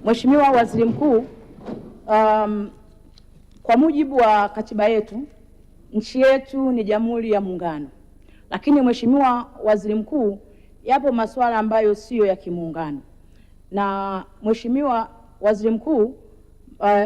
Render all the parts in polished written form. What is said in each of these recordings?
Mheshimiwa Waziri Mkuu, kwa mujibu wa katiba yetu, nchi yetu ni Jamhuri ya Muungano. Lakini Mheshimiwa Waziri Mkuu, yapo masuala ambayo siyo ya kimuungano. Na Mheshimiwa Waziri Mkuu,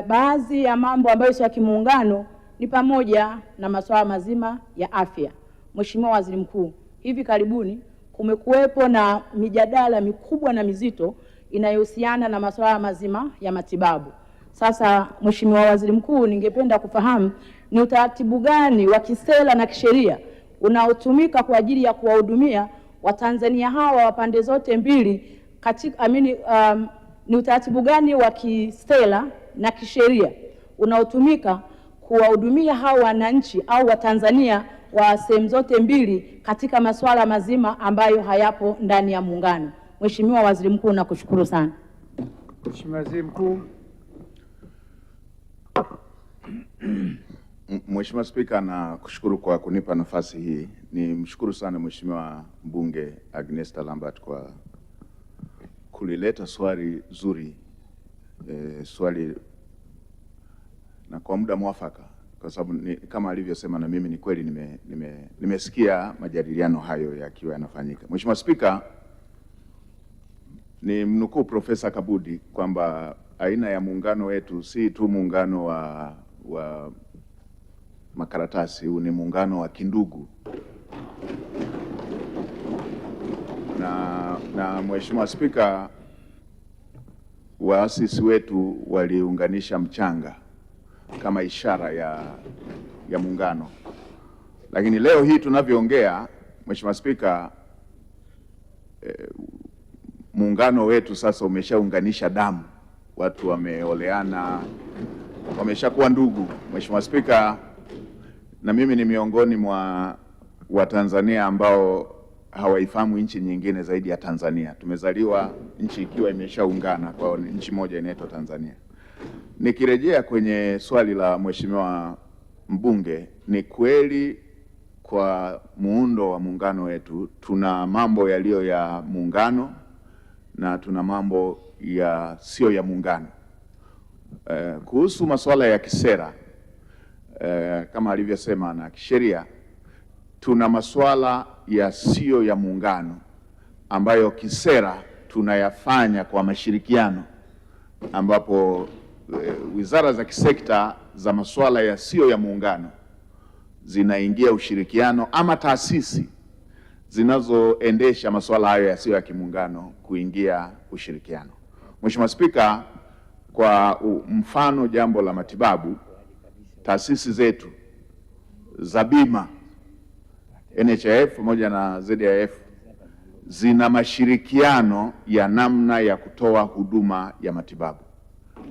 baadhi ya mambo ambayo sio ya kimuungano ni pamoja na masuala mazima ya afya. Mheshimiwa Waziri Mkuu, hivi karibuni kumekuwepo na mijadala mikubwa na mizito inayohusiana na masuala mazima ya matibabu. Sasa Mheshimiwa Waziri Mkuu, ningependa kufahamu ni utaratibu gani wa kisera na kisheria unaotumika kwa ajili ya kuwahudumia Watanzania hawa wa pande zote mbili katika ni utaratibu gani wa kisera na kisheria unaotumika kuwahudumia hawa wananchi au Watanzania wa sehemu zote mbili katika masuala mazima ambayo hayapo ndani ya muungano. Mheshimiwa Waziri Mkuu, nakushukuru sana. Mheshimiwa Waziri Mkuu. Mheshimiwa Spika, nakushukuru kwa kunipa nafasi hii. Nimshukuru sana Mheshimiwa Mbunge Agnesta Lambert kwa kulileta swali zuri, swali na kwa muda mwafaka, kwa sababu kama alivyosema na mimi ni kweli nimesikia majadiliano hayo yakiwa yanafanyika. Mheshimiwa Spika, ni mnukuu Profesa Kabudi kwamba aina ya muungano wetu si tu muungano wa makaratasi, huu ni muungano wa kindugu. Na Mheshimiwa Spika, waasisi wetu waliunganisha mchanga kama ishara ya muungano. Lakini leo hii tunavyoongea, Mheshimiwa Spika, muungano wetu sasa umeshaunganisha damu. Watu wameoleana, wameshakuwa ndugu. Mheshimiwa Spika, na mimi ni miongoni mwa Watanzania ambao hawaifahamu nchi nyingine zaidi ya Tanzania. Tumezaliwa nchi ikiwa imeshaungana kwa nchi moja inaitwa Tanzania. Nikirejea kwenye swali la Mheshimiwa mbunge, ni kweli kwa muundo wa muungano wetu tuna mambo yaliyo ya muungano na tuna mambo ya sio ya muungano. Kuhusu masuala ya kisera, kama alivyosema, na kisheria, tuna masuala ya sio ya muungano ambayo kisera tunayafanya kwa mashirikiano, ambapo wizara za kisekta za masuala ya sio ya muungano zinaingia ushirikiano, ama taasisi zinazoendesha masuala hayo ya sio ya kimuungano kuingia ushirikiano. Mheshimiwa Spika, kwa mfano jambo la matibabu, taasisi zetu za bima NHIF pamoja na ZIF zina mashirikiano ya namna ya kutoa huduma ya matibabu.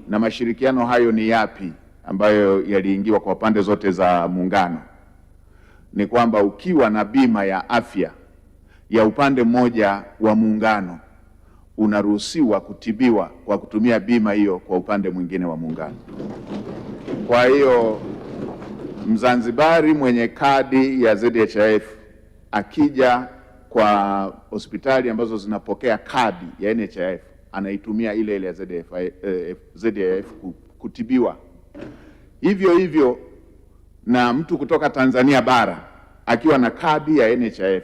Na mashirikiano hayo ni yapi ambayo yaliingiwa kwa pande zote za muungano? Ni kwamba ukiwa na bima ya afya ya upande mmoja wa muungano, unaruhusiwa kutibiwa kwa kutumia bima hiyo kwa upande mwingine wa muungano. Kwa hiyo Mzanzibari mwenye kadi ya ZHIF akija kwa hospitali ambazo zinapokea kadi ya NHIF, anaitumia ile ile ya ZHIF kutibiwa. Hivyo hivyo na mtu kutoka Tanzania bara akiwa na kadi ya NHIF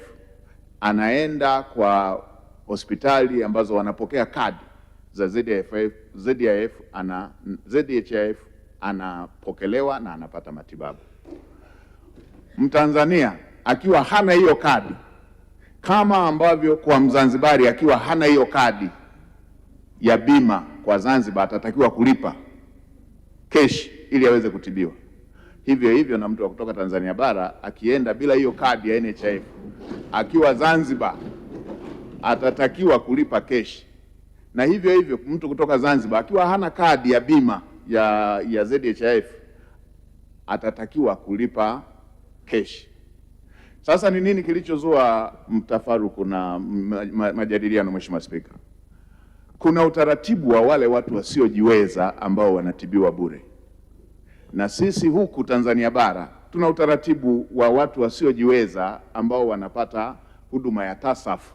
anaenda kwa hospitali ambazo wanapokea kadi za ZHIF anapokelewa na anapata matibabu. Mtanzania akiwa hana hiyo kadi, kama ambavyo kwa Mzanzibari akiwa hana hiyo kadi ya bima kwa Zanzibar atatakiwa kulipa kesh ili aweze kutibiwa. Hivyo hivyo na mtu wa kutoka Tanzania bara akienda bila hiyo kadi ya NHIF akiwa Zanzibar atatakiwa kulipa kesh. Na hivyo hivyo mtu kutoka Zanzibar akiwa hana kadi ya bima ya ZHIF atatakiwa kulipa kesh. Sasa ni nini kilichozua mtafaruku na majadiliano, Mheshimiwa Spika? Kuna utaratibu wa wale watu wasiojiweza ambao wanatibiwa bure. Na sisi huku Tanzania bara tuna utaratibu wa watu wasiojiweza ambao wanapata huduma ya TASAF.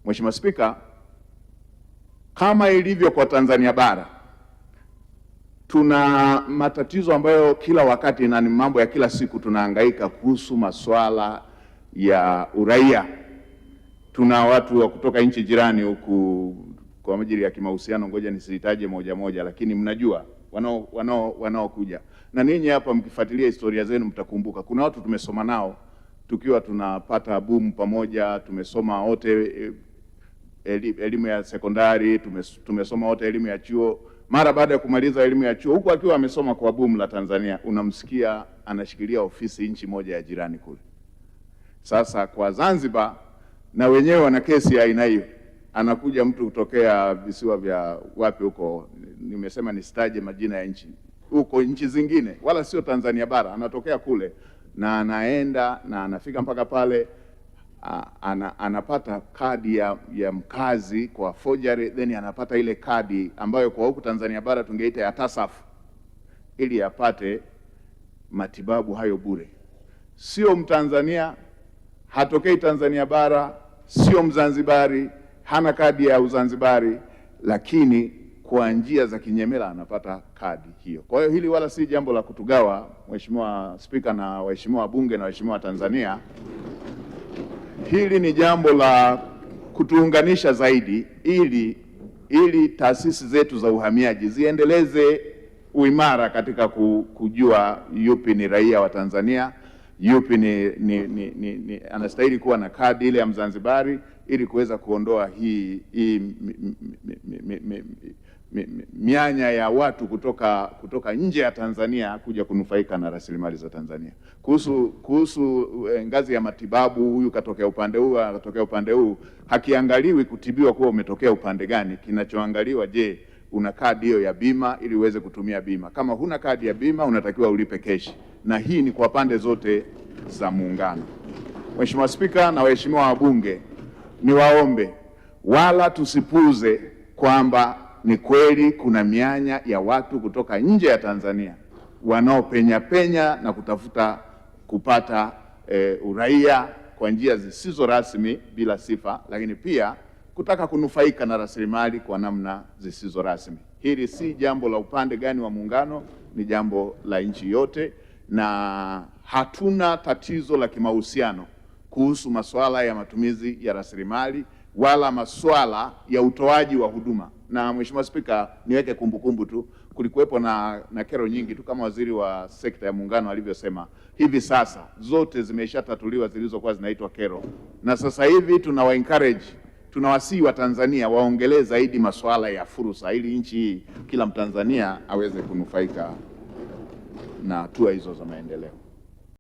Mheshimiwa Spika, Kama ilivyo kwa Tanzania bara, tuna matatizo ambayo kila wakati na ni mambo ya kila siku tunahangaika kuhusu masuala ya uraia. Tuna watu wa kutoka nchi jirani huku kwa ajili ya kimahusiano, ngoja nisitaje moja moja, lakini mnajua wanaokuja. Na ninyi hapa mkifuatilia historia zenu mtakumbuka kuna watu tumesoma nao tukiwa tunapata boom pamoja, tumesoma wote elimu ya sekondari, tumesoma wote elimu ya chuo. Mara baada ya kumaliza elimu ya chuo, huku akiwa amesoma kwa boom la Tanzania, unamsikia anashikilia ofisi nchi moja ya jirani kule. Sasa kwa Zanzibar na wenyewe wana kesi ya aina hiyo. Anakuja mtu kutokea visiwa vya wapi huko, nimesema nisitaje majina ya nchi, huko nchi zingine wala sio Tanzania bara, anatokea kule na anaenda na anafika mpaka pale, anapata kadi ya mkazi kwa forgery, then anapata ile kadi ambayo kwa huku Tanzania bara tungeita ya TASAF, ili apate matibabu hayo bure. Sio Mtanzania, hatokei Tanzania bara, sio Mzanzibari, hana kadi ya Uzanzibari, lakini kwa njia za kinyemela anapata kadi hiyo. Kwa hiyo hili wala si jambo la kutugawa, Mheshimiwa Spika na waheshimiwa wabunge na waheshimiwa Tanzania. Hili ni jambo la kutuunganisha zaidi ili taasisi zetu za uhamiaji ziendeleze uimara katika kujua yupi ni raia wa Tanzania, yupi anastahili kuwa na kadi ile ya Mzanzibari, ili kuweza kuondoa hii mianya ya watu kutoka nje ya Tanzania kuja kunufaika na rasilimali za Tanzania. Kuhusu ngazi ya matibabu, huyu katokea upande huu, akatokea upande huu, hakiangaliwi kutibiwa kuwa umetokea upande gani. Kinachoangaliwa, je, una kadi hiyo ya bima ili uweze kutumia bima. Kama huna kadi ya bima, unatakiwa ulipe keshi, na hii ni kwa pande zote za muungano. Mheshimiwa Spika na waheshimiwa wabunge, niwaombe wala tusipuze kwamba ni kweli kuna mianya ya watu kutoka nje ya Tanzania wanaopenya na kutafuta kupata uraia kwa njia zisizo rasmi bila sifa, lakini pia kutaka kunufaika na rasilimali kwa namna zisizo rasmi. Hili si jambo la upande gani wa muungano, ni jambo la nchi yote, na hatuna tatizo la kimahusiano kuhusu masuala ya matumizi ya rasilimali wala masuala ya utoaji wa huduma. Na Mheshimiwa Spika, niweke kumbukumbu tu, kulikuwepo na kero nyingi tu kama waziri wa sekta ya muungano alivyosema. Hivi sasa zote zimeshatatuliwa zilizokuwa zinaitwa kero, na sasa hivi tunawasihi wa Tanzania waongelee zaidi masuala ya fursa, ili nchi hii kila Mtanzania aweze kunufaika na hatua hizo za maendeleo.